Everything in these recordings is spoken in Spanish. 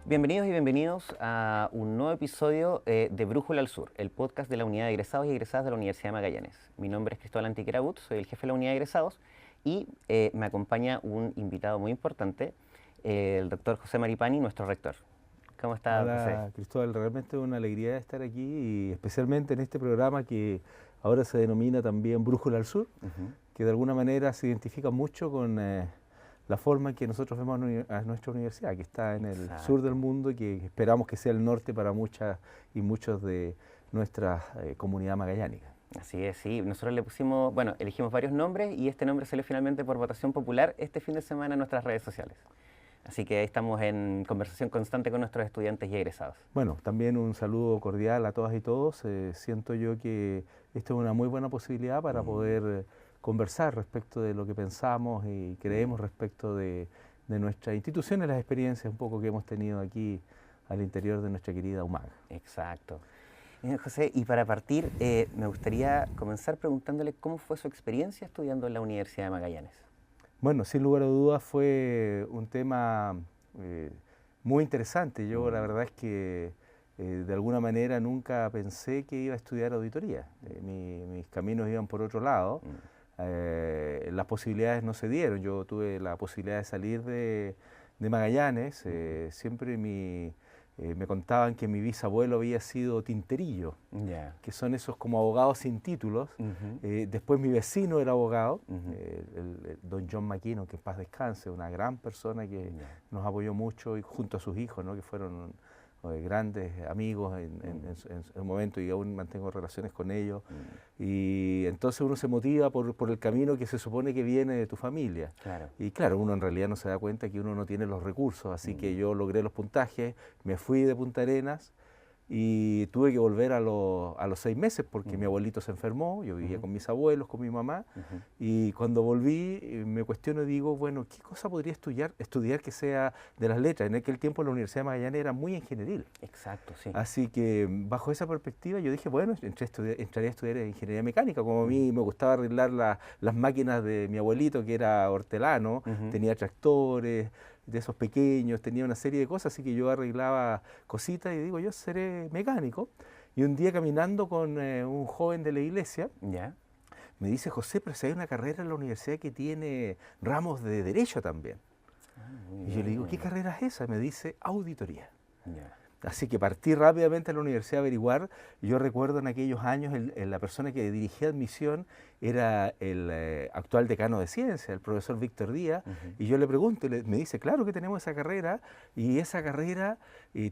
Bienvenidos y bienvenidos a un nuevo episodio de Brújula al Sur, el podcast de la Unidad de Egresados y Egresadas de la Universidad de Magallanes. Mi nombre es Cristóbal Antequera But, soy el jefe de la Unidad de Egresados y me acompaña un invitado muy importante, el doctor José Maripani, nuestro rector. ¿Cómo está, José? Hola Cristóbal, realmente es una alegría estar aquí y especialmente en este programa que ahora se denomina también Brújula al Sur, que de alguna manera se identifica mucho con la forma en que nosotros vemos a nuestra universidad, que está en el sur del mundo y que esperamos que sea el norte para muchas y muchos de nuestra comunidad magallánica. Así es, sí. Nosotros le pusimos, bueno, elegimos varios nombres y este nombre salió finalmente por votación popular este fin de semana en nuestras redes sociales. Así que ahí estamos en conversación constante con nuestros estudiantes y egresados. Bueno, también un saludo cordial a todas y todos. Siento yo que esta es una muy buena posibilidad para poder conversar respecto de lo que pensamos y creemos respecto de nuestra institución y las experiencias un poco que hemos tenido aquí al interior de nuestra querida UMAG. Exacto. José, y para partir, me gustaría comenzar preguntándole cómo fue su experiencia estudiando en la Universidad de Magallanes. Bueno, sin lugar a dudas fue un tema muy interesante. Yo la verdad es que de alguna manera nunca pensé que iba a estudiar auditoría. Mis caminos iban por otro lado. Las posibilidades no se dieron. Yo tuve la posibilidad de salir de Magallanes. Siempre me contaban que mi bisabuelo había sido tinterillo, que son esos como abogados sin títulos. Después mi vecino era abogado, el don John McKinnon, que en paz descanse, una gran persona que nos apoyó mucho y junto a sus hijos, ¿no? Que fueron grandes amigos en un momento y aún mantengo relaciones con ellos. Y entonces uno se motiva por el camino que se supone que viene de tu familia. Claro. Y claro, uno en realidad no se da cuenta que uno no tiene los recursos, así que yo logré los puntajes, me fui de Punta Arenas y tuve que volver a los 6 meses porque mi abuelito se enfermó, yo vivía con mis abuelos, con mi mamá, y cuando volví me cuestiono y digo, bueno, ¿qué cosa podría estudiar que sea de las letras? En aquel tiempo la Universidad de Magallanes era muy ingenieril. Exacto, sí. Así que bajo esa perspectiva yo dije, bueno, entraré a estudiar ingeniería mecánica, como a mí me gustaba arreglar las máquinas de mi abuelito, que era hortelano, tenía tractores, de esos pequeños, tenía una serie de cosas, así que yo arreglaba cositas y digo, yo seré mecánico. Y un día caminando con un joven de la iglesia, me dice, José, pero si hay una carrera en la universidad que tiene ramos de derecho también. Y yo le digo, ¿qué carrera es esa? Me dice, auditoría. Así que partí rápidamente a la universidad a averiguar. Yo recuerdo en aquellos años la persona que dirigía admisión era el actual decano de ciencia, el profesor Víctor Díaz, y yo le pregunto, y me dice, claro que tenemos esa carrera, y esa carrera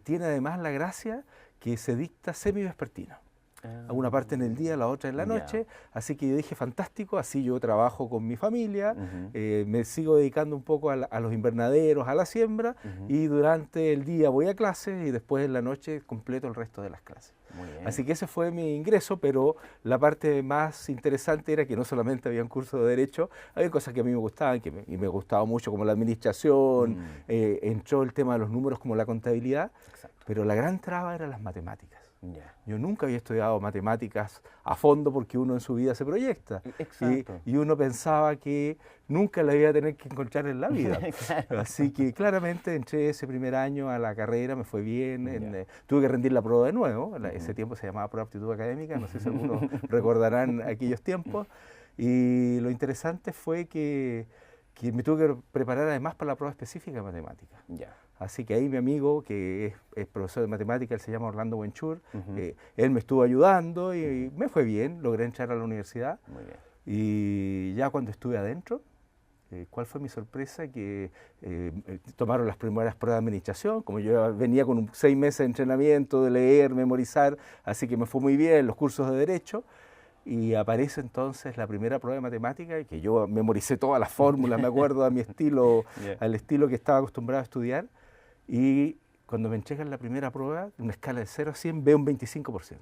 tiene además la gracia que se dicta semivespertino. Una parte en el día, la otra en la noche, así que yo dije, fantástico, así yo trabajo con mi familia, me sigo dedicando un poco a los invernaderos, a la siembra, y durante el día voy a clases y después en la noche completo el resto de las clases. Así que ese fue mi ingreso, pero la parte más interesante era que no solamente había un curso de Derecho, había cosas que a mí me gustaban, y me gustaba mucho, como la administración, entró el tema de los números como la contabilidad, pero la gran traba eran las matemáticas. Yo nunca había estudiado matemáticas a fondo porque uno en su vida se proyecta. Y uno pensaba que nunca la iba a tener que encontrar en la vida. Así que claramente entré ese primer año a la carrera, me fue bien. Tuve que rendir la prueba de nuevo. Ese tiempo se llamaba prueba de aptitud académica, no sé si algunos recordarán aquellos tiempos. Y lo interesante fue que me tuve que preparar además para la prueba específica de matemáticas. Así que ahí mi amigo, que es profesor de matemáticas, él se llama Orlando Buenchur, él me estuvo ayudando y me fue bien, logré entrar a la universidad. Muy bien. Y ya cuando estuve adentro, ¿cuál fue mi sorpresa? Que tomaron las primeras pruebas de administración, como yo venía con 6 meses de entrenamiento, de leer, memorizar, así que me fue muy bien, los cursos de Derecho. Y aparece entonces la primera prueba de matemática, que yo memoricé todas las fórmulas, me acuerdo a mi estilo, al estilo que estaba acostumbrado a estudiar. Y cuando me entregan la primera prueba, en una escala de 0 a 100, veo un 25%.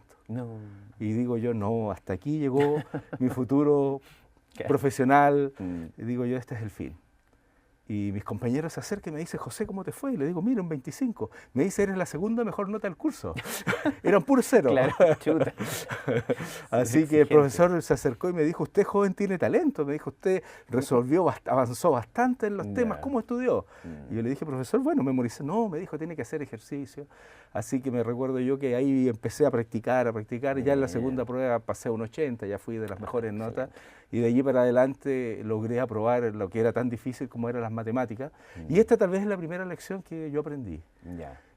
Y digo yo, no, hasta aquí llegó mi futuro profesional. Y digo yo, este es el fin. Y mis compañeros se acercan y me dicen, José, ¿cómo te fue? Y le digo, mira, un 25. Me dice, eres la segunda mejor nota del curso. Eran puros ceros. Claro, chuta. Así que el profesor se acercó y me dijo, usted joven tiene talento. Me dijo, usted avanzó bastante en los temas. ¿Cómo estudió? Y yo le dije, profesor, bueno, memoricé. No, me dijo, tiene que hacer ejercicio. Así que me recuerdo yo que ahí empecé a practicar. Y ya en la segunda prueba pasé un 80, ya fui de las mejores notas. Y de allí para adelante logré aprobar lo que era tan difícil como eran las matemáticas. Y esta tal vez es la primera lección que yo aprendí.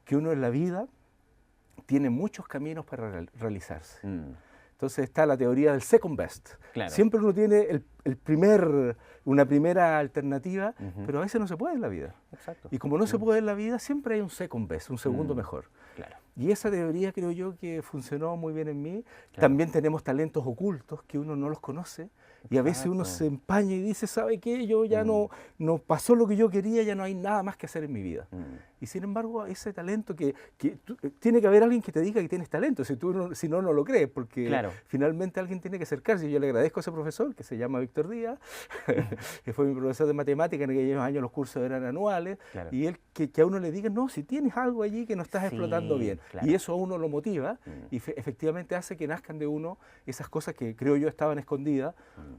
Que uno en la vida tiene muchos caminos para realizarse. Entonces está la teoría del second best. Claro. Siempre uno tiene una primera alternativa, pero a veces no se puede en la vida. Exacto. Y como no se puede en la vida, siempre hay un second best, un segundo mejor. Claro. Y esa teoría creo yo que funcionó muy bien en mí. Claro. También tenemos talentos ocultos que uno no los conoce. Y a veces uno se empaña y dice, ¿sabe qué? Yo ya no pasó lo que yo quería, ya no hay nada más que hacer en mi vida. Y sin embargo, ese talento tiene que haber alguien que te diga que tienes talento, si no lo crees, porque finalmente alguien tiene que acercarse. Yo le agradezco a ese profesor, que se llama Víctor Díaz, que fue mi profesor de matemáticas. En aquellos años los cursos eran anuales, y él que a uno le diga, no, si tienes algo allí que no estás explotando bien. Y eso a uno lo motiva, y efectivamente hace que nazcan de uno esas cosas que creo yo estaban escondidas.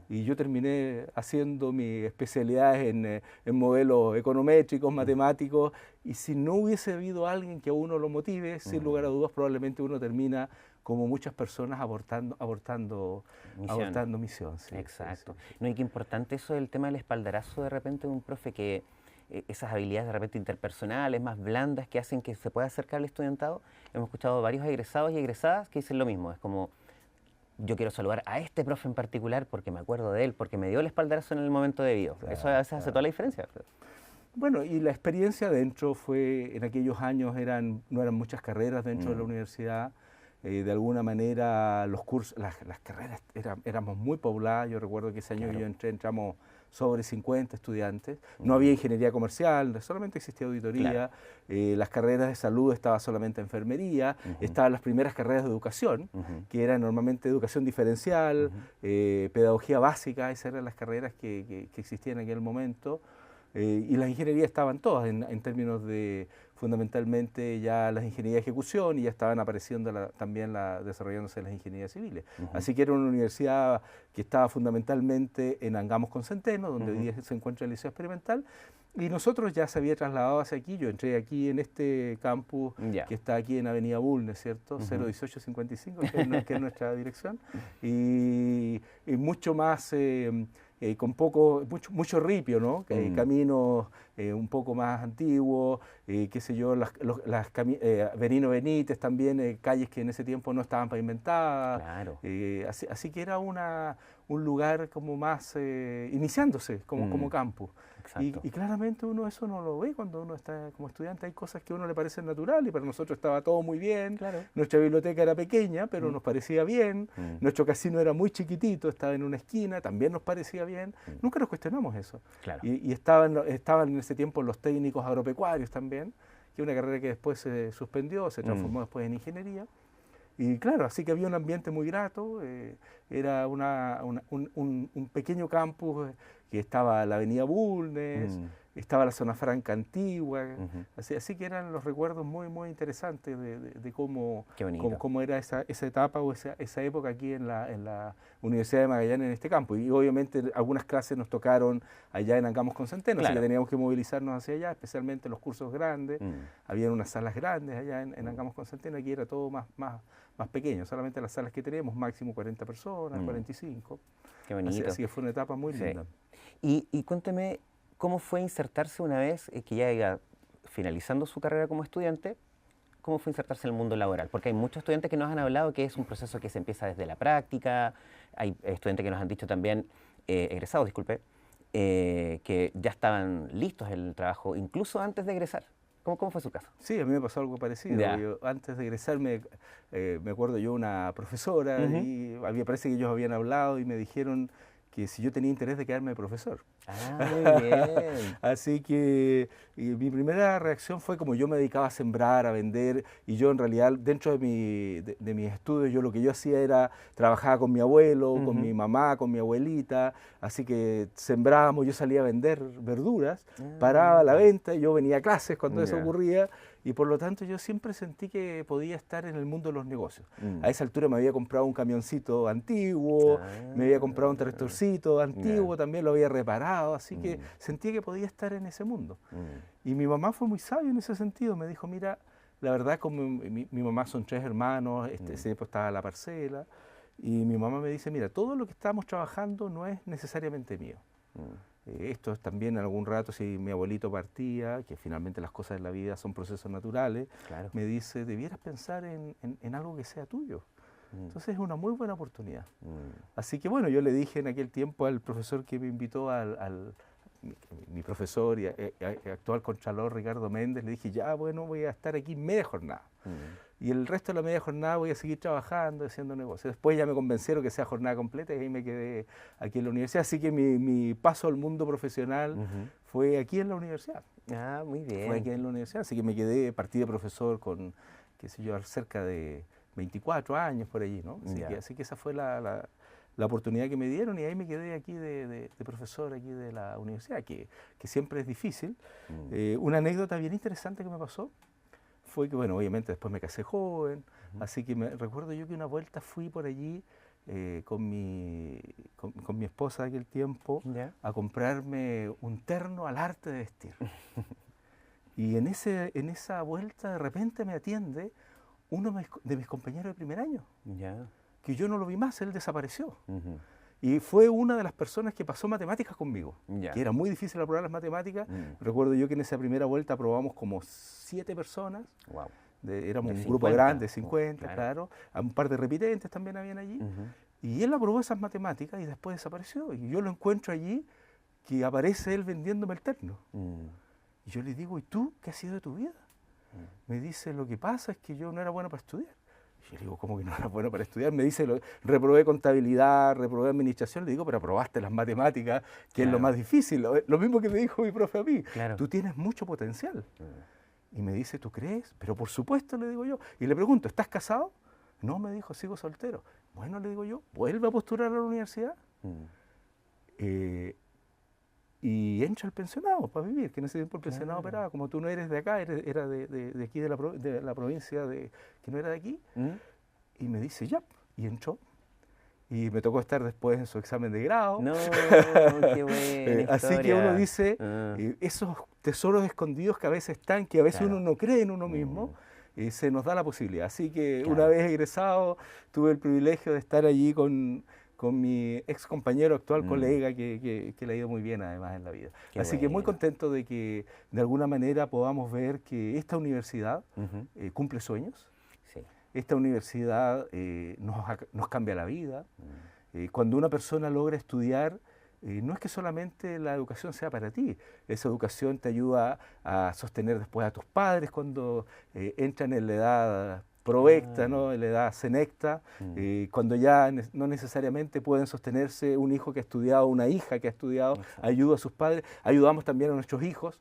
Y yo terminé haciendo mis especialidades en modelos econométricos, matemáticos, y si no hubiese habido alguien que a uno lo motive, sin lugar a dudas, probablemente uno termina, como muchas personas, abortando misión. Sí, exacto. Sí. No, y qué importante eso del tema del espaldarazo de repente de un profe, que esas habilidades de repente interpersonales, más blandas, que hacen que se pueda acercar al estudiantado. Hemos escuchado varios egresados y egresadas que dicen lo mismo, es como, yo quiero saludar a este profe en particular porque me acuerdo de él, porque me dio el espaldarazo en el momento debido. Eso a veces hace toda la diferencia. Bueno, y la experiencia dentro fue, en aquellos años no eran muchas carreras dentro de la universidad. De alguna manera los cursos, las carreras éramos muy pobladas. Yo recuerdo que ese año que yo entramos sobre 50 estudiantes. No había ingeniería comercial, solamente existía auditoría. Las carreras de salud estaba solamente enfermería. Estaban las primeras carreras de educación, que eran normalmente educación diferencial, pedagogía básica. Esas eran las carreras que existían en aquel momento. Y las ingenierías estaban todas en términos de, fundamentalmente, ya las ingenierías de ejecución, y ya estaban apareciendo desarrollándose las ingenierías civiles. Así que era una universidad que estaba fundamentalmente en Angamos con Centeno, donde hoy día se encuentra el Liceo Experimental, y nosotros ya se había trasladado hacia aquí. Yo entré aquí en este campus que está aquí en Avenida Bulnes, ¿cierto? 01855, que es nuestra dirección, y mucho más... con mucho ripio, ¿no? Caminos un poco más antiguos, qué sé yo, Benito Benítez también, calles que en ese tiempo no estaban pavimentadas. Claro. Así que era un lugar como más iniciándose como campus. Y claramente uno eso no lo ve cuando uno está como estudiante. Hay cosas que a uno le parecen naturales, y para nosotros estaba todo muy bien. Nuestra biblioteca era pequeña, pero nos parecía bien. Nuestro casino era muy chiquitito, estaba en una esquina, también nos parecía bien. Nunca nos cuestionamos eso. Y estaban en ese tiempo los técnicos agropecuarios también, que es una carrera que después se suspendió, se transformó después en ingeniería. Y claro, así que había un ambiente muy grato. Era un pequeño campus que estaba en la Avenida Bulnes, estaba la Zona Franca antigua. Así que eran los recuerdos muy, muy interesantes de cómo era esa etapa o esa época aquí en la Universidad de Magallanes, en este campus. Y obviamente algunas clases nos tocaron allá en Angamos con Centeno, así que teníamos que movilizarnos hacia allá, especialmente los cursos grandes. Habían unas salas grandes allá en Angamos con Centeno. Aquí era todo más pequeño, solamente las salas que tenemos, máximo 40 personas, 45. Qué bonito. Así que fue una etapa muy linda. Y cuénteme, ¿cómo fue insertarse una vez que ya iba finalizando su carrera como estudiante? ¿Cómo fue insertarse en el mundo laboral? Porque hay muchos estudiantes que nos han hablado que es un proceso que se empieza desde la práctica. Hay estudiantes que nos han dicho también, egresados, disculpe, que ya estaban listos en el trabajo, incluso antes de egresar. ¿Cómo fue su caso? Sí, a mí me pasó algo parecido. Yo, antes de egresarme, me acuerdo yo una profesora, y parece que ellos habían hablado y me dijeron que si yo tenía interés de quedarme de profesor. Ah, muy bien. Así que mi primera reacción fue como yo me dedicaba a sembrar, a vender, y yo en realidad dentro de mis estudios yo lo que yo hacía era trabajaba con mi abuelo, con mi mamá, con mi abuelita, así que sembrábamos, yo salía a vender verduras, paraba la venta, yo venía a clases cuando eso ocurría, y por lo tanto yo siempre sentí que podía estar en el mundo de los negocios. A esa altura me había comprado un camioncito antiguo, me había comprado un tractorcito antiguo, también lo había reparado, así que sentí que podía estar en ese mundo. Y mi mamá fue muy sabia en ese sentido, me dijo, mira, la verdad, como mi mamá son 3 hermanos, ese tiempo estaba la parcela, y mi mamá me dice, mira, todo lo que estamos trabajando no es necesariamente mío. Esto es también algún rato, si mi abuelito partía, que finalmente las cosas de la vida son procesos naturales, me dice, debieras pensar en algo que sea tuyo. Entonces es una muy buena oportunidad. Así que bueno, yo le dije en aquel tiempo al profesor que me invitó, mi profesor y actual contralor Ricardo Méndez, le dije, ya bueno, voy a estar aquí media jornada. Y el resto de la media jornada voy a seguir trabajando, haciendo negocios. Después ya me convencieron que sea jornada completa y ahí me quedé aquí en la universidad. Así que mi paso al mundo profesional fue aquí en la universidad. Ah, muy bien. Fue aquí en la universidad, así que me quedé, partí de profesor con, qué sé yo, cerca de 24 años por allí, ¿no? Así que esa fue la oportunidad que me dieron y ahí me quedé aquí de profesor aquí de la universidad, que siempre es difícil. Una anécdota bien interesante que me pasó fue que, bueno, obviamente después me casé joven, así que recuerdo yo que una vuelta fui por allí con mi esposa de aquel tiempo a comprarme un terno al arte de vestir. Y en esa vuelta de repente me atiende uno de mis compañeros de primer año, que yo no lo vi más, él desapareció. Y fue una de las personas que pasó matemáticas conmigo, que era muy difícil aprobar las matemáticas. Recuerdo yo que en esa primera vuelta aprobamos como 7 personas. Wow. Éramos un 50, grupo grande, 50, claro. Un par de repitentes también habían allí. Y él aprobó esas matemáticas y después desapareció. Y yo lo encuentro allí, que aparece él vendiéndome el terno. Y yo le digo, ¿y tú qué ha sido de tu vida? Me dice, lo que pasa es que yo no era bueno para estudiar. Y yo le digo, ¿cómo que no era bueno para estudiar? Me dice, reprobé contabilidad, reprobé administración. Le digo, pero aprobaste las matemáticas, que es lo más difícil. Lo mismo que me dijo mi profe a mí. Tú tienes mucho potencial. Y me dice, ¿tú crees? Pero por supuesto, le digo yo. Y le pregunto, ¿estás casado? No, me dijo, sigo soltero. Bueno, le digo yo, vuelve a postular a la universidad. Y entra al pensionado para vivir, que en ese tiempo el pensionado operaba. Como tú no eres de acá, era de aquí, de la provincia, que no era de aquí. Y me dice, ya, y entró. Y me tocó estar después en su examen de grado. No, qué buena Así que uno dice, esos tesoros escondidos que a veces están, que a veces uno no cree en uno mismo, se nos da la posibilidad. Así que una vez egresado, tuve el privilegio de estar allí con mi ex compañero, actual colega, que le ha ido muy bien además en la vida. Así que muy contento de que de alguna manera podamos ver que esta universidad cumple sueños. Esta universidad nos cambia la vida. Cuando una persona logra estudiar, no es que solamente la educación sea para ti, esa educación te ayuda a sostener después a tus padres cuando entran en la edad provecta, ¿no? En la edad senecta, cuando ya no necesariamente pueden sostenerse un hijo que ha estudiado, una hija que ha estudiado, ayuda a sus padres, ayudamos también a nuestros hijos.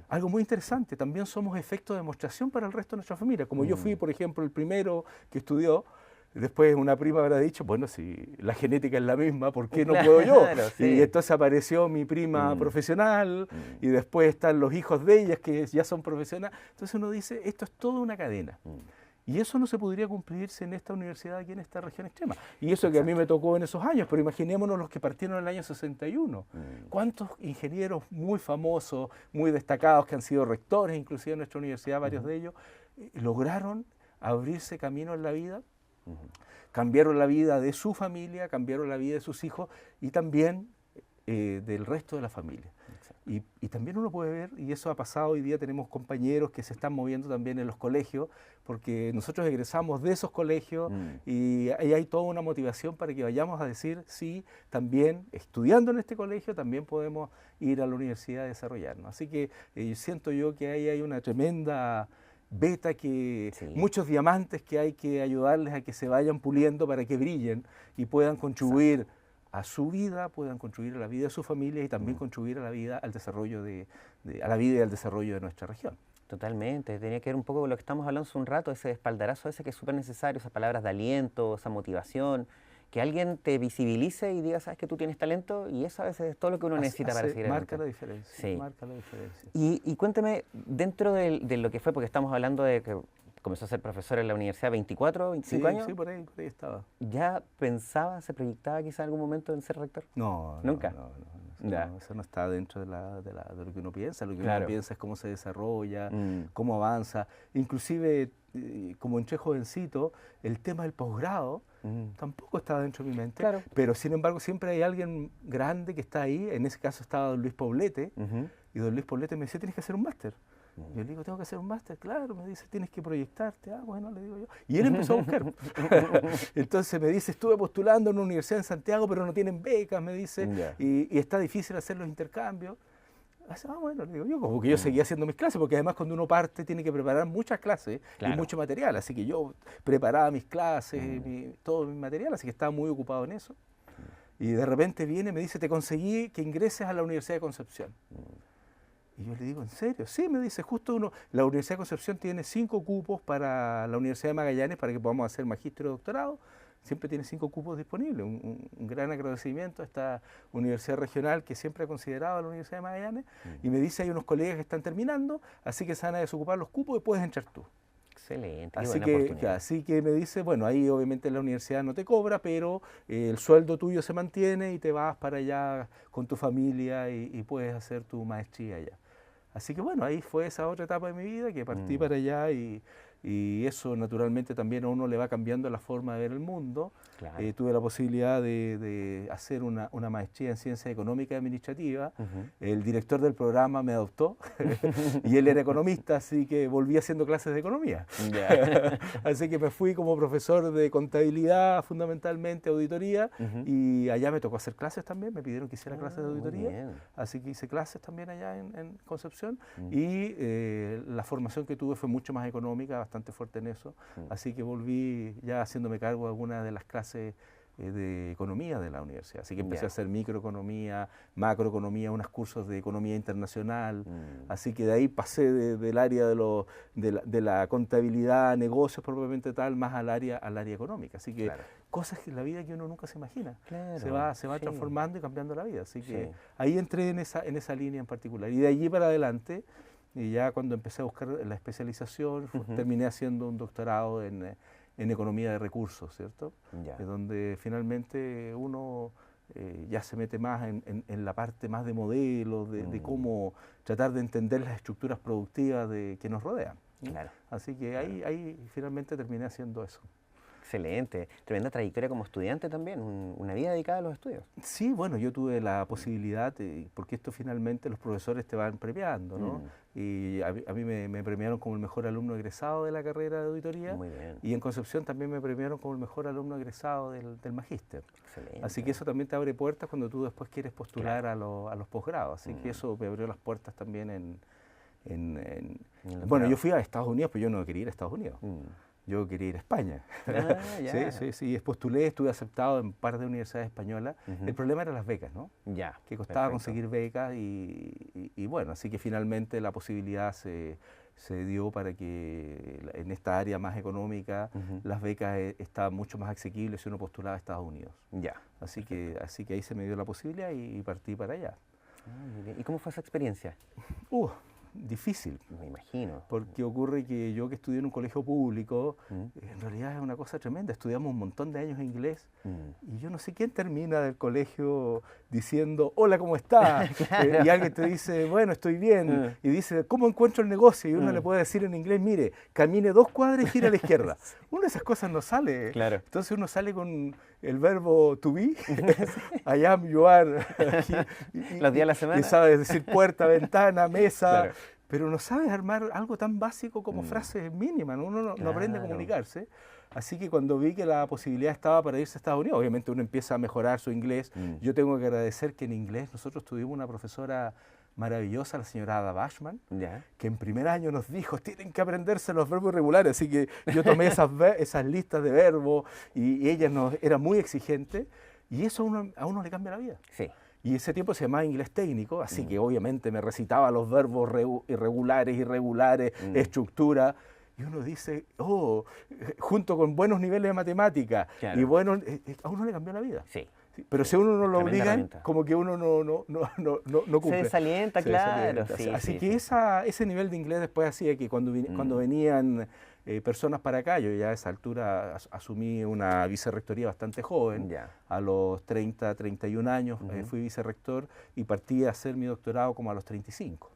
Algo muy interesante, también somos efecto de demostración para el resto de nuestra familia. Como yo fui, por ejemplo, el primero que estudió, después una prima habrá dicho, bueno, si la genética es la misma, ¿por qué no puedo yo? Y entonces apareció mi prima profesional, y después están los hijos de ellas que ya son profesionales. Entonces uno dice, esto es toda una cadena. Y eso no se podría cumplirse en esta universidad aquí en esta región extrema. Y eso que a mí me tocó en esos años, pero imaginémonos los que partieron en el año 61. ¿Cuántos ingenieros muy famosos, muy destacados, que han sido rectores, inclusive en nuestra universidad, varios de ellos, lograron abrirse camino en la vida? Cambiaron la vida de su familia, cambiaron la vida de sus hijos y también del resto de la familia. Y también uno puede ver, y eso ha pasado hoy día, tenemos compañeros que se están moviendo también en los colegios, porque nosotros egresamos de esos colegios y ahí hay toda una motivación para que vayamos a decir, sí, también estudiando en este colegio también podemos ir a la universidad a desarrollarnos. Así que siento yo que ahí hay una tremenda beta, muchos diamantes que hay que ayudarles a que se vayan puliendo para que brillen y puedan contribuir a su vida, puedan contribuir a la vida de su familia y también contribuir a la vida, al desarrollo a la vida y al desarrollo de nuestra región. Totalmente, tenía que ver un poco con lo que estamos hablando hace un rato, ese espaldarazo ese que es súper necesario, esas palabras de aliento, esa motivación, que alguien te visibilice y diga, sabes que tú tienes talento, y eso a veces es todo lo que uno necesita para seguir marca adelante. la diferencia, Sí. marca la diferencia. Y cuéntame, dentro de lo que fue, porque estamos hablando de que comenzó a ser profesor en la universidad 24, 25 años, Sí, por ahí estaba. ¿ya pensaba, se proyectaba quizá en algún momento en ser rector? No, ¿Nunca? No, eso no está dentro de lo que uno piensa. Lo que Claro. uno piensa es cómo se desarrolla, Mm. cómo avanza. Inclusive, como entré jovencito, el tema del posgrado tampoco estaba dentro de mi mente. Claro. Pero, sin embargo, siempre hay alguien grande que está ahí. En ese caso estaba don Luis Poblete. Ujú. Y don Luis Poblete me decía, tienes que hacer un máster. Yo le digo, tengo que hacer un máster, claro, me dice, tienes que proyectarte. Ah, bueno, le digo yo. Y él empezó a buscar. Entonces me dice, estuve postulando en una universidad en Santiago, pero no tienen becas, me dice, Ya. y está difícil hacer los intercambios. Bueno, le digo yo, como que yo seguía haciendo mis clases, porque además cuando uno parte tiene que preparar muchas clases Claro. y mucho material. Así que yo preparaba mis clases, todo mi material, así que estaba muy ocupado en eso. Y de repente viene y me dice, te conseguí que ingreses a la Universidad de Concepción. Y yo le digo, ¿en serio? Sí, me dice, la Universidad de Concepción tiene 5 cupos para la Universidad de Magallanes para que podamos hacer magíster o doctorado. Siempre tiene 5 cupos disponibles. Un gran agradecimiento a esta universidad regional que siempre ha considerado a la Universidad de Magallanes. Y me dice, hay unos colegas que están terminando, así que se van a desocupar los cupos y puedes entrar tú. Excelente, qué Así buena que, oportunidad. así que me dice, bueno, ahí obviamente la universidad no te cobra, pero el sueldo tuyo se mantiene y te vas para allá con tu familia y puedes hacer tu maestría allá. Así que bueno, ahí fue esa otra etapa de mi vida que partí para allá y eso naturalmente también a uno le va cambiando la forma de ver el mundo. Claro. Tuve la posibilidad de hacer una maestría en Ciencias Económicas y Administrativas. El director del programa me adoptó y él era economista, así que volví haciendo clases de economía. Ya. Así que me fui como profesor de contabilidad, fundamentalmente auditoría, y allá me tocó hacer clases también, me pidieron que hiciera clases de muy auditoría, bien. así que hice clases también allá en Concepción, y la formación que tuve fue mucho más económica, bastante fuerte en eso, así que volví ya haciéndome cargo de algunas de las clases de economía de la universidad, así que empecé Ya. a hacer microeconomía, macroeconomía, unos cursos de economía internacional, así que de ahí pasé del área de la contabilidad, negocios propiamente tal, más al área económica, así que Claro. cosas que en la vida que uno nunca se imagina, Claro, se va sí. transformando y cambiando la vida, así que Sí. ahí entré en esa línea en particular, y de allí para adelante, y ya cuando empecé a buscar la especialización, terminé haciendo un doctorado en economía de recursos, ¿cierto? Ya. Donde finalmente uno ya se mete más en la parte más de modelos, de cómo tratar de entender las estructuras productivas que nos rodean. Claro. Así que ahí finalmente terminé haciendo eso. Excelente. Tremenda trayectoria como estudiante también, una vida dedicada a los estudios. Sí, bueno, yo tuve la posibilidad, porque esto finalmente los profesores te van premiando, ¿no? Y a mí me premiaron como el mejor alumno egresado de la carrera de auditoría. Muy bien. Y en Concepción también me premiaron como el mejor alumno egresado del magíster. Excelente. Así que eso también te abre puertas cuando tú después quieres postular a los posgrados. Así que eso me abrió las puertas también Bueno, yo fui a Estados Unidos, pero yo no quería ir a Estados Unidos. Yo quería ir a España. Ah, ya. Sí. Postulé, estuve aceptado en un par de universidades españolas. El problema eran las becas, ¿no? Ya. Que costaba Perfecto. conseguir becas y bueno, así que finalmente la posibilidad se dio para que en esta área más económica las becas estaban mucho más asequibles si uno postulaba a Estados Unidos. Ya. Así que ahí se me dio la posibilidad y partí para allá. Ah, muy bien. ¿Y cómo fue esa experiencia? Difícil. Me imagino. Porque ocurre que yo que estudié en un colegio público, en realidad es una cosa tremenda. Estudiamos un montón de años inglés y yo no sé quién termina del colegio diciendo, hola, ¿cómo estás? Claro. Y alguien te dice, bueno, estoy bien. Y dice, ¿cómo encuentro el negocio? Y uno le puede decir en inglés, mire, camine 2 cuadras y gira a la izquierda. Una de esas cosas no sale. Claro. Entonces uno sale con el verbo to be, I am, you are. Los días de la semana. Y sabes decir puerta, ventana, mesa. Claro. Pero no sabes armar algo tan básico como frases mínimas, ¿no? Uno no aprende a Claro. comunicarse. Así que cuando vi que la posibilidad estaba para irse a Estados Unidos, obviamente uno empieza a mejorar su inglés. Yo tengo que agradecer que en inglés nosotros tuvimos una profesora maravillosa, la señora Ada Bashman, Ya. que en primer año nos dijo, tienen que aprenderse los verbos irregulares. Así que yo tomé esas listas de verbos y ella era muy exigente. Y eso a uno le cambia la vida. Sí. Y ese tiempo se llamaba inglés técnico, así que obviamente me recitaba los verbos irregulares, estructura. Y uno dice, junto con buenos niveles de matemática, claro. y bueno, a uno le cambió la vida. Sí. Sí, pero si a uno no lo obligan, herramienta. Como que uno no cumple. Se desalienta, claro. Sí, así sí, que sí. ese nivel de inglés después hacía que cuando venían personas para acá, yo ya a esa altura asumí una vicerrectoría bastante joven, a los 30, 31 años fui vicerrector y partí a hacer mi doctorado como a los 35.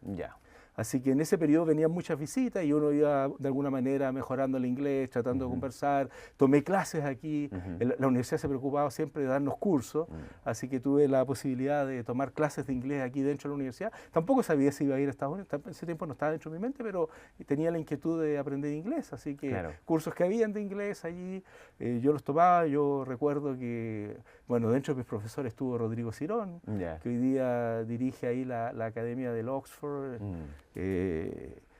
Así que en ese periodo venían muchas visitas y uno iba de alguna manera mejorando el inglés, tratando de conversar. Tomé clases aquí, la universidad se preocupaba siempre de darnos cursos, así que tuve la posibilidad de tomar clases de inglés aquí dentro de la universidad. Tampoco sabía si iba a ir a Estados Unidos, en ese tiempo no estaba dentro de mi mente, pero tenía la inquietud de aprender inglés, así que cursos que habían de inglés allí, yo los tomaba. Yo recuerdo que, bueno, dentro de mis profesores estuvo Rodrigo Cirón, que hoy día dirige ahí la Academia del Oxford.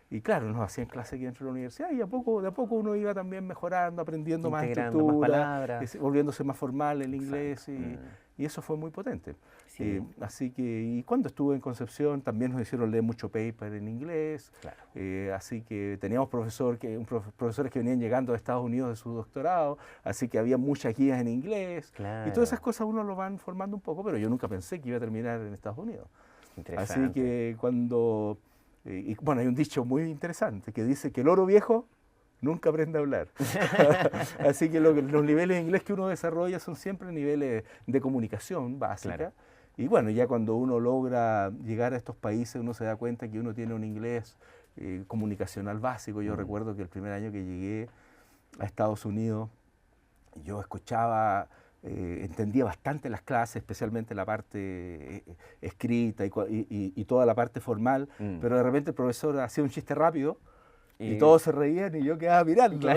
Y claro, nos hacían clases aquí dentro de la universidad y de a poco uno iba también mejorando, aprendiendo más estructura, volviéndose más formal el inglés y eso fue muy potente. Sí. Así que, y cuando estuve en Concepción también nos hicieron leer mucho paper en inglés, así que teníamos profesores que venían llegando de Estados Unidos de su doctorado, así que había muchas guías en inglés y todas esas cosas uno lo van formando un poco, pero yo nunca pensé que iba a terminar en Estados Unidos. Así que cuando... Y bueno, hay un dicho muy interesante que dice que el oro viejo nunca aprende a hablar. Así que los niveles de inglés que uno desarrolla son siempre niveles de comunicación básica. Y bueno, ya cuando uno logra llegar a estos países, uno se da cuenta que uno tiene un inglés comunicacional básico. Yo recuerdo que el primer año que llegué a Estados Unidos, yo escuchaba... entendía bastante las clases, especialmente la parte escrita y toda la parte formal, pero de repente el profesor hacía un chiste rápido y todos se reían y yo quedaba mirando.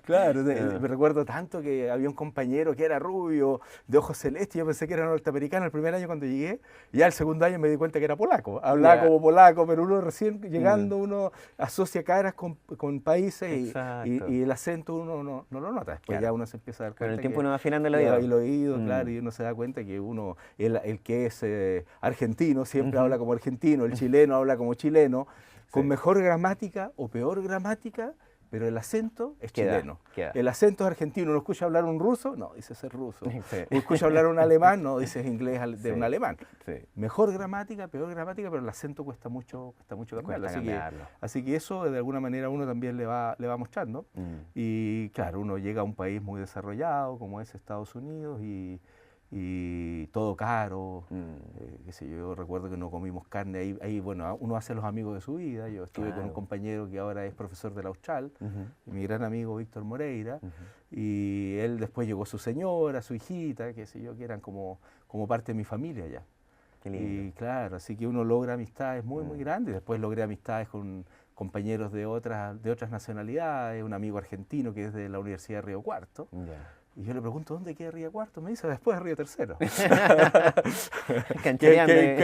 Claro, me recuerdo tanto que había un compañero que era rubio, de ojos celestes, yo pensé que era norteamericano el primer año cuando llegué, y ya el segundo año me di cuenta que era polaco, hablaba como polaco, pero uno recién llegando, uno asocia caras con países y el acento uno no lo nota, después ya uno se empieza a dar cuenta. Con el tiempo uno va afinando el oído. El oído, claro, y uno se da cuenta que uno, el que es argentino siempre habla como argentino, el chileno habla como chileno, con mejor gramática o peor gramática, pero el acento es chileno. El acento es argentino. ¿Uno escucha hablar un ruso? No, dices es ruso. ¿O escucha hablar un alemán? No, dices inglés de un alemán. Mejor gramática, peor gramática, pero el acento cuesta mucho cambiarlo. Así que eso de alguna manera uno también le va mostrando. Y claro, uno llega a un país muy desarrollado como es Estados Unidos y todo caro, qué sé yo, recuerdo que no comimos carne, ahí bueno, uno hace los amigos de su vida. Yo estuve con un compañero que ahora es profesor de la Austral, mi gran amigo Víctor Moreira, y él después llegó su señora, su hijita, qué sé yo, que eran como parte de mi familia ya. Qué lindo. Y claro, así que uno logra amistades muy grandes. Después logré amistades con compañeros de otras nacionalidades, un amigo argentino que es de la Universidad de Río Cuarto. Y yo le pregunto, ¿dónde queda Río Cuarto? Me dice, después de Río Tercero. que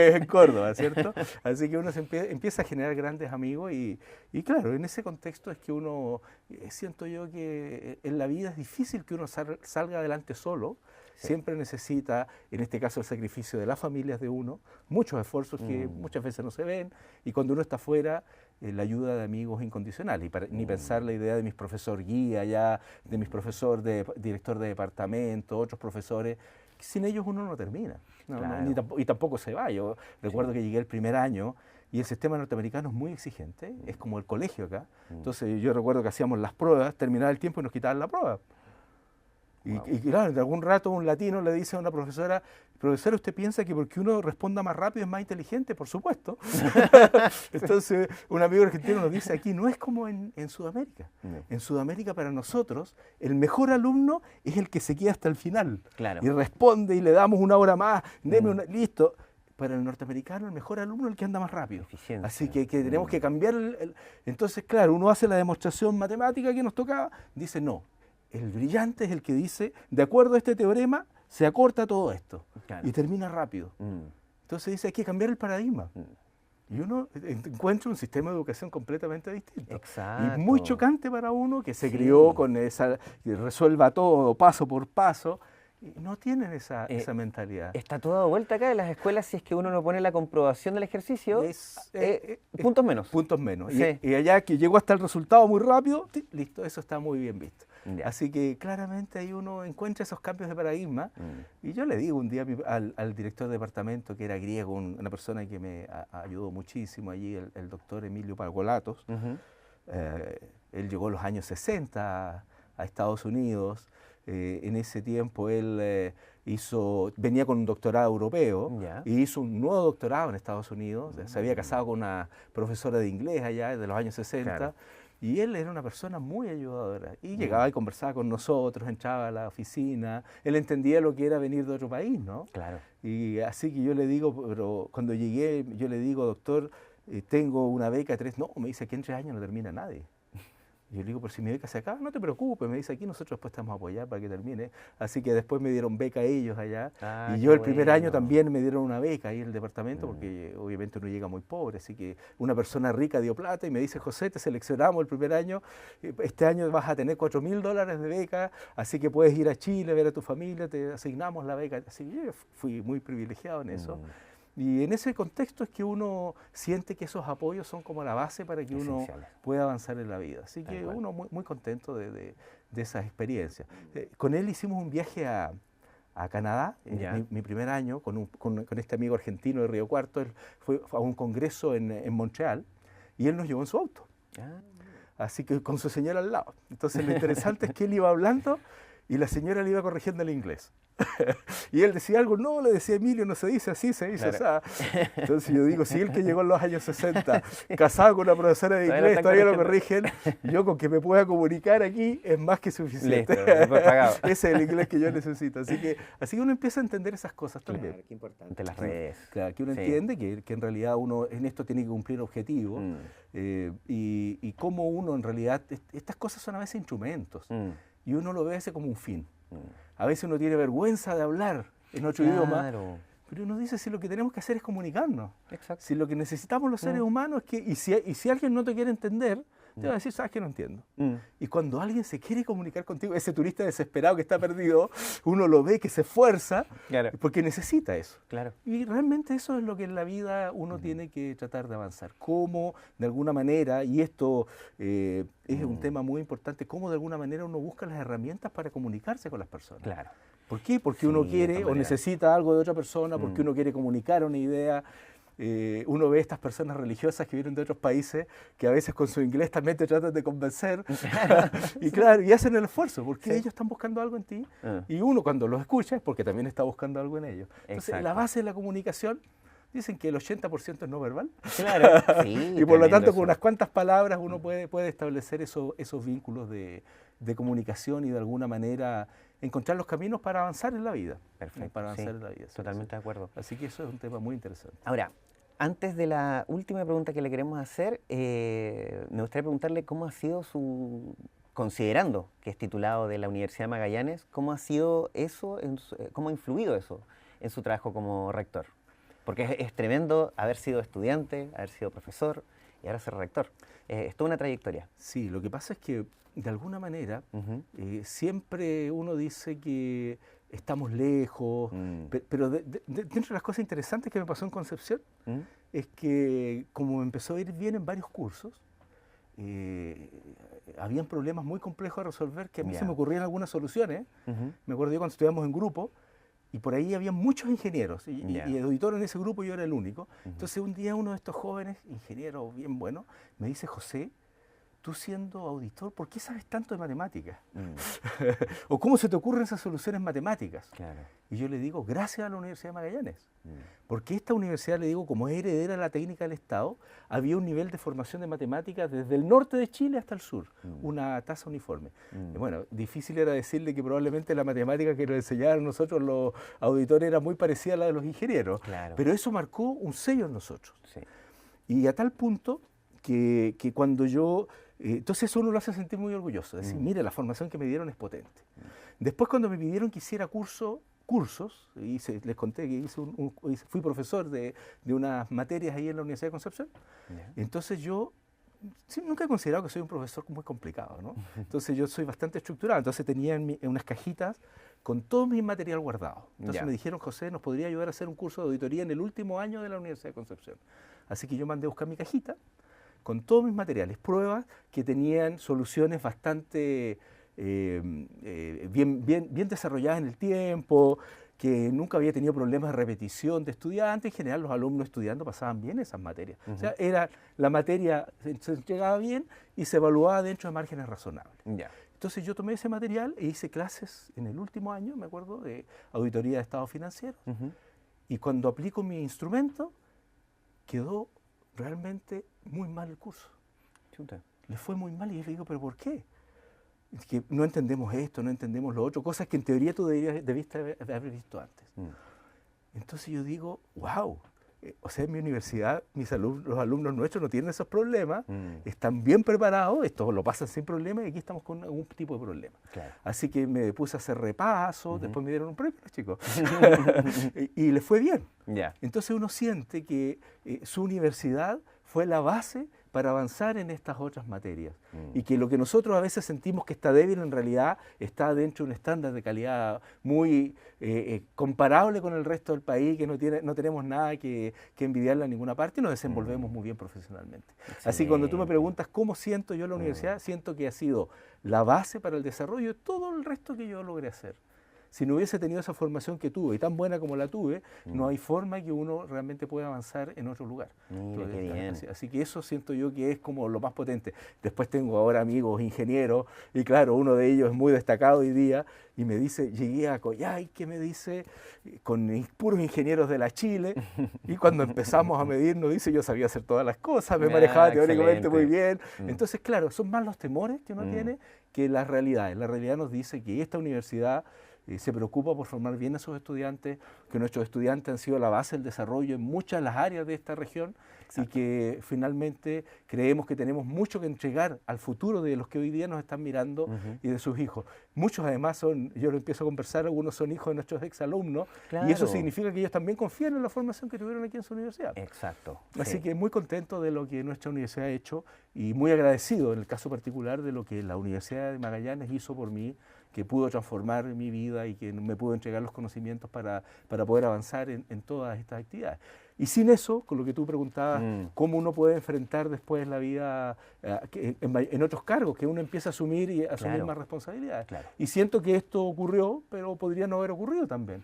es en Córdoba, ¿cierto? Así que uno empieza a generar grandes amigos y claro, en ese contexto es que uno, siento yo que en la vida es difícil que uno salga adelante solo. Siempre necesita, en este caso, el sacrificio de las familias de uno, muchos esfuerzos que muchas veces no se ven, y cuando uno está afuera, la ayuda de amigos incondicional. Y ni pensar la idea de mis profesor guía, ya, de mis profesor director de departamento, otros profesores, sin ellos uno no termina, y tampoco se va. Yo recuerdo que llegué el primer año, y el sistema norteamericano es muy exigente, es como el colegio acá. Entonces yo recuerdo que hacíamos las pruebas, terminaba el tiempo y nos quitaban la prueba. Y claro, de algún rato un latino le dice a una profesora, profesora, ¿usted piensa que porque uno responda más rápido es más inteligente? Por supuesto. Entonces un amigo argentino nos dice, aquí no es como en Sudamérica. En Sudamérica para nosotros el mejor alumno es el que se queda hasta el final. Y responde y le damos una hora más, listo. Para el norteamericano el mejor alumno es el que anda más rápido. Así que tenemos que cambiar Entonces, claro, uno hace la demostración matemática que nos tocaba, dice no. El brillante es el que dice, de acuerdo a este teorema, se acorta todo esto y termina rápido. Entonces dice, hay que cambiar el paradigma. Y uno encuentra un sistema de educación completamente distinto. Y muy chocante para uno que se crió con esa, que resuelva todo paso por paso, y no tienen esa mentalidad. Está todo de vuelta acá en las escuelas. Si es que uno no pone la comprobación del ejercicio, puntos menos. Puntos menos. Sí. Y allá que llegó hasta el resultado muy rápido, listo, eso está muy bien visto. Ya. Así que claramente ahí uno encuentra esos cambios de paradigma. Y yo le digo un día al director de departamento, que era griego, una persona que me ayudó muchísimo allí, el doctor Emilio Pagolatos. Él llegó en los años 60 a Estados Unidos. En ese tiempo él venía con un doctorado europeo y hizo un nuevo doctorado en Estados Unidos. Se había casado con una profesora de inglés allá de los años 60. Claro. Y él era una persona muy ayudadora. Y llegaba y conversaba con nosotros, entraba a la oficina. Él entendía lo que era venir de otro país, ¿no? Claro. Y así que yo le digo, pero cuando llegué, yo le digo, doctor, tengo una beca de 3. No, me dice que en 3 años no termina nadie. Yo le digo, pero si mi beca se acaba, no te preocupes. Me dice, aquí nosotros después estamos a apoyar para que termine. Así que después me dieron beca ellos allá. Y yo el primer año también me dieron una beca ahí en el departamento, porque obviamente uno llega muy pobre. Así que una persona rica dio plata y me dice, José, te seleccionamos el primer año. Este año vas a tener $4.000 de beca, así que puedes ir a Chile, ver a tu familia, te asignamos la beca. Así que yo fui muy privilegiado en eso. Y en ese contexto es que uno siente que esos apoyos son como la base para que uno pueda avanzar en la vida. Así que uno muy contento de esas experiencias. Con él hicimos un viaje a Canadá, mi primer año, con este amigo argentino de Río Cuarto. Él fue a un congreso en Montreal y él nos llevó en su auto. Así que con su señora al lado. Entonces lo interesante es que él iba hablando y la señora le iba corrigiendo el inglés. Y él decía algo, no, le decía Emilio, no se dice así, se dice así. Entonces yo digo, si él que llegó en los años 60, casado con una profesora de inglés, todavía lo corrigen, yo con que me pueda comunicar aquí es más que suficiente. Listo, pagado. Ese es el inglés que yo necesito. Así que uno empieza a entender esas cosas también. Claro, qué importante las redes. Claro, que uno entiende que en realidad uno en esto tiene que cumplir objetivos y cómo uno en realidad, estas cosas son a veces instrumentos y uno lo ve a veces como un fin. A veces uno tiene vergüenza de hablar en otro idioma, pero uno dice si lo que tenemos que hacer es comunicarnos. Exacto. Si lo que necesitamos los seres humanos es que, y si alguien no te quiere entender, te va a decir, sabes que no entiendo. Y cuando alguien se quiere comunicar contigo, ese turista desesperado que está perdido, uno lo ve que se esfuerza porque necesita eso. Claro. Y realmente eso es lo que en la vida uno tiene que tratar de avanzar. Cómo, de alguna manera, y esto es un tema muy importante, cómo de alguna manera uno busca las herramientas para comunicarse con las personas. Claro. ¿Por qué? Porque uno quiere o necesita algo de otra persona, porque uno quiere comunicar una idea. Uno ve estas personas religiosas que vienen de otros países que a veces con su inglés también te tratan de convencer y claro, y hacen el esfuerzo porque ellos están buscando algo en ti y uno cuando los escucha es porque también está buscando algo en ellos. Entonces la base de la comunicación, dicen que el 80% es no verbal. Claro, sí, y por lo tanto con unas cuantas palabras uno puede establecer esos vínculos de comunicación y de alguna manera encontrar los caminos para avanzar en la vida. Perfecto. Para avanzar en la vida. Totalmente de acuerdo. Así que eso es un tema muy interesante. Ahora, antes de la última pregunta que le queremos hacer, me gustaría preguntarle cómo ha sido considerando que es titulado de la Universidad de Magallanes, cómo ha sido eso, cómo ha influido eso en su trabajo como rector. Porque es tremendo haber sido estudiante, haber sido profesor y ahora ser rector. Es toda una trayectoria. Sí, lo que pasa es que de alguna manera siempre uno dice que estamos lejos, pero dentro de las cosas interesantes que me pasó en Concepción es que como me empezó a ir bien en varios cursos, habían problemas muy complejos a resolver que a mí se me ocurrían algunas soluciones. Me acuerdo yo cuando estudiamos en grupo y por ahí había muchos ingenieros y auditor en ese grupo yo era el único. Entonces un día uno de estos jóvenes, ingenieros bien buenos, me dice, José, tú siendo auditor, ¿por qué sabes tanto de matemáticas? ¿O cómo se te ocurren esas soluciones matemáticas? Claro. Y yo le digo, gracias a la Universidad de Magallanes. Porque esta universidad, le digo, como es heredera de la técnica del Estado, había un nivel de formación de matemáticas desde el norte de Chile hasta el sur, una tasa uniforme. Bueno, difícil era decirle que probablemente la matemática que nos enseñaban nosotros los auditores era muy parecida a la de los ingenieros, pero eso marcó un sello en nosotros. Sí. Y a tal punto que cuando yo... entonces eso uno lo hace sentir muy orgulloso, decir, mire, la formación que me dieron es potente. Después cuando me pidieron que hiciera cursos, les conté que fui profesor de unas materias ahí en la Universidad de Concepción, entonces yo nunca he considerado que soy un profesor muy complicado, ¿no? Entonces yo soy bastante estructurado, entonces tenía en unas cajitas con todo mi material guardado. Entonces Ya. me dijeron, José, ¿nos podría ayudar a hacer un curso de auditoría en el último año de la Universidad de Concepción? Así que yo mandé a buscar mi cajita con todos mis materiales, pruebas que tenían soluciones bastante bien desarrolladas en el tiempo, que nunca había tenido problemas de repetición de estudiantes. En general, los alumnos estudiando pasaban bien esas materias. O sea, la materia se llegaba bien y se evaluaba dentro de márgenes razonables. Ya. Entonces yo tomé ese material e hice clases en el último año, me acuerdo, de auditoría de estados financieros. Y cuando aplico mi instrumento, quedó realmente muy mal el curso. Chuta. Le fue muy mal y yo le digo, ¿pero por qué? Es que no entendemos esto, no entendemos lo otro, cosas que en teoría tú debiste haber visto antes. Entonces yo digo, wow, o sea, en mi universidad los alumnos nuestros no tienen esos problemas, están bien preparados, esto lo pasan sin problemas y aquí estamos con algún tipo de problema. Claro. Así que me puse a hacer repasos, después me dieron un premio los chicos y les fue bien. Ya. Entonces uno siente que su universidad fue la base para avanzar en estas otras materias y que lo que nosotros a veces sentimos que está débil en realidad está dentro de un estándar de calidad muy comparable con el resto del país, que no tenemos nada que envidiarle a ninguna parte y nos desenvolvemos muy bien profesionalmente. Excelente. Así que cuando tú me preguntas cómo siento yo la universidad, siento que ha sido la base para el desarrollo de todo el resto que yo logré hacer. Si no hubiese tenido esa formación que tuve, y tan buena como la tuve, no hay forma que uno realmente pueda avanzar en otro lugar. Mira, qué bien. Así que eso siento yo que es como lo más potente. Después tengo ahora amigos ingenieros, y claro, uno de ellos es muy destacado hoy día, y me dice, llegué a Coyhai, que me dice, con puros ingenieros de la Chile, y cuando empezamos a medir nos dice, yo sabía hacer todas las cosas, me manejaba teóricamente muy bien. Entonces, claro, son más los temores que uno tiene que las realidades. La realidad nos dice que esta universidad se preocupa por formar bien a sus estudiantes, que nuestros estudiantes han sido la base del desarrollo en muchas de las áreas de esta región. Exacto. Y que finalmente creemos que tenemos mucho que entregar al futuro de los que hoy día nos están mirando y de sus hijos. Muchos además son, yo lo empiezo a conversar, algunos son hijos de nuestros exalumnos, y eso significa que ellos también confían en la formación que tuvieron aquí en su universidad. Exacto. Así que muy contento de lo que nuestra universidad ha hecho y muy agradecido en el caso particular de lo que la Universidad de Magallanes hizo por mí, que pudo transformar mi vida y que me pudo entregar los conocimientos para poder avanzar en todas estas actividades. Y sin eso, con lo que tú preguntabas, cómo uno puede enfrentar después la vida en otros cargos, que uno empieza a asumir y asumir más responsabilidades. Claro. Y siento que esto ocurrió, pero podría no haber ocurrido también.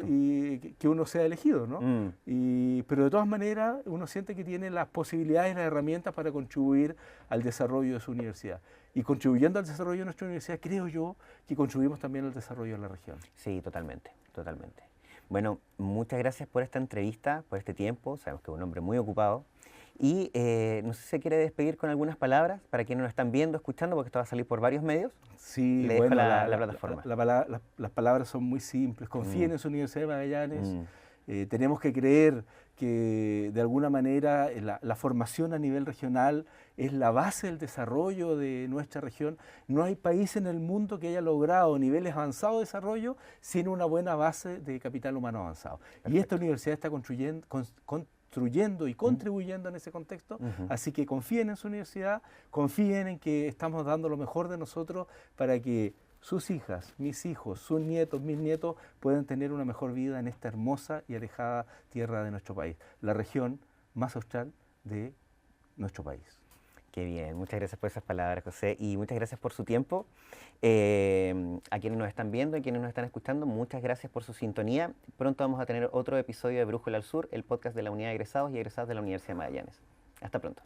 Y que uno sea elegido, ¿no? Pero de todas maneras, uno siente que tiene las posibilidades y las herramientas para contribuir al desarrollo de su universidad. Y contribuyendo al desarrollo de nuestra universidad, creo yo que contribuimos también al desarrollo de la región. Sí, totalmente, totalmente. Bueno, muchas gracias por esta entrevista, por este tiempo. Sabemos que es un hombre muy ocupado. Y no sé si se quiere despedir con algunas palabras para quienes nos están viendo, escuchando, porque esto va a salir por varios medios. Sí, le dejo la plataforma. Las palabras son muy simples. Confíen en su Universidad de Magallanes. Tenemos que creer que de alguna manera la formación a nivel regional es la base del desarrollo de nuestra región. No hay país en el mundo que haya logrado niveles avanzados de desarrollo sin una buena base de capital humano avanzado. Perfecto. Y esta universidad está construyendo y contribuyendo en ese contexto, así que confíen en su universidad, confíen en que estamos dando lo mejor de nosotros para que sus hijas, mis hijos, sus nietos, mis nietos puedan tener una mejor vida en esta hermosa y alejada tierra de nuestro país, la región más austral de nuestro país. Qué bien, muchas gracias por esas palabras, José, y muchas gracias por su tiempo. A quienes nos están viendo, a quienes nos están escuchando, muchas gracias por su sintonía. Pronto vamos a tener otro episodio de Brújula al Sur, el podcast de la Unidad de Egresados y Egresadas de la Universidad de Magallanes. Hasta pronto.